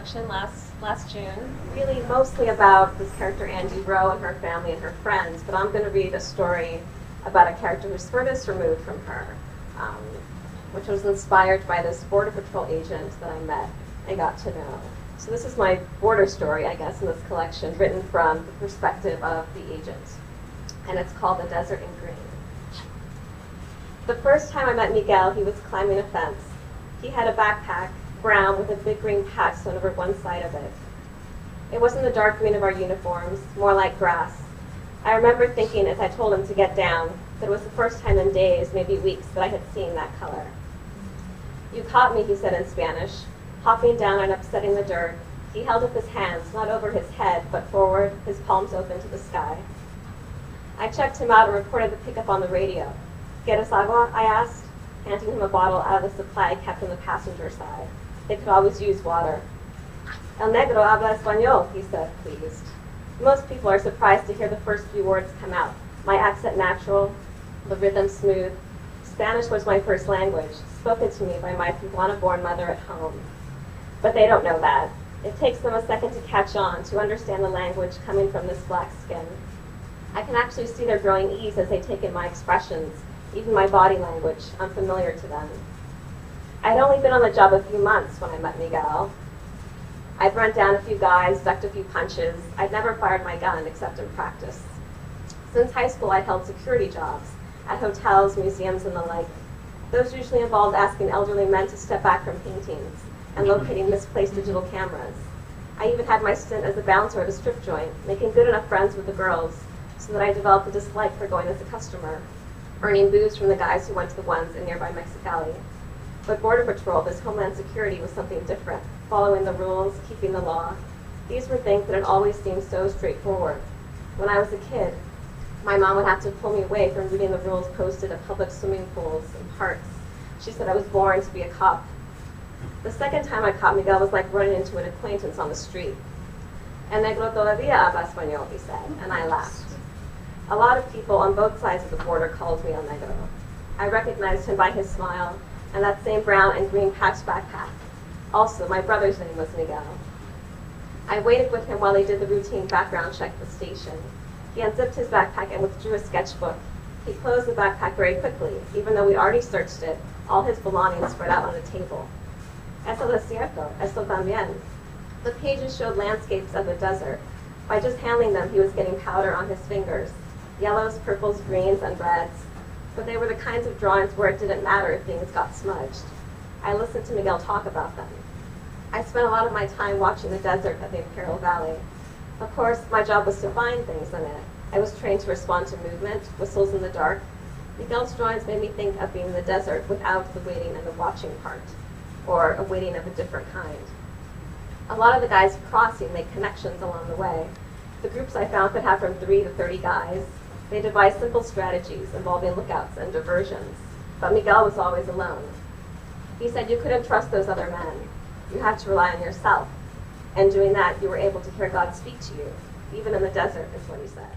collection last June, really mostly about this character Andi Rowe and her family and her friends, but I'm going to read a story about a character who's furthest removed from her, which was inspired by this Border Patrol agent that I met and got to know. So this is my border story, I guess, in this collection, written from the perspective of the agent, and it's called The Desert in Green. The first time I met Miguel, he was climbing a fence. He had a backpack, brown, with a big green patch sewn over one side of it. It wasn't the dark green of our uniforms, more like grass. I remember thinking as I told him to get down that it was the first time in days, maybe weeks, that I had seen that color. "You caught me," he said in Spanish, hopping down and upsetting the dirt. He held up his hands, not over his head, but forward, his palms open to the sky. I checked him out and reported the pickup on the radio. "¿Quieres agua?" I asked, handing him a bottle out of the supply kept on the passenger side. They could always use water. "El negro habla español," he said, pleased. Most people are surprised to hear the first few words come out. My accent natural, the rhythm smooth. Spanish was my first language, spoken to me by my Cubana-born mother at home. But they don't know that. It takes them a second to catch on, to understand the language coming from this black skin. I can actually see their growing ease as they take in my expressions, even my body language, unfamiliar to them. I'd only been on the job a few months when I met Miguel. I'd run down a few guys, ducked a few punches. I'd never fired my gun except in practice. Since high school, I'd held security jobs at hotels, museums, and the like. Those usually involved asking elderly men to step back from paintings and locating misplaced digital cameras. I even had my stint as a bouncer at a strip joint, making good enough friends with the girls so that I developed a dislike for going as a customer, earning booze from the guys who went to the ones in nearby Mexicali. But Border Patrol, this Homeland Security, was something different, following the rules, keeping the law. These were things that had always seemed so straightforward. When I was a kid, my mom would have to pull me away from reading the rules posted at public swimming pools and parks. She said I was born to be a cop. The second time I caught Miguel was like running into an acquaintance on the street. "El negro todavía habla español," he said, and I laughed. A lot of people on both sides of the border called me El Negro. I recognized him by his smile and that same brown and green patch backpack. Also, my brother's name was Miguel. I waited with him while he did the routine background check at the station. He unzipped his backpack and withdrew a sketchbook. He closed the backpack very quickly, even though we'd already searched it, all his belongings spread out on the table. "Eso es cierto, eso también." The pages showed landscapes of the desert. By just handling them, he was getting powder on his fingers. Yellows, purples, greens, and reds. But they were the kinds of drawings where it didn't matter if things got smudged. I listened to Miguel talk about them. I spent a lot of my time watching the desert of the Imperial Valley. Of course, my job was to find things in it. I was trained to respond to movement, whistles in the dark. Miguel's drawings made me think of being in the desert without the waiting and the watching part, or a waiting of a different kind. A lot of the guys crossing made connections along the way. The groups I found could have from 3 to 30 guys. They devised simple strategies involving lookouts and diversions. But Miguel was always alone. He said you couldn't trust those other men. You had to rely on yourself. And doing that, you were able to hear God speak to you, even in the desert, is what he said.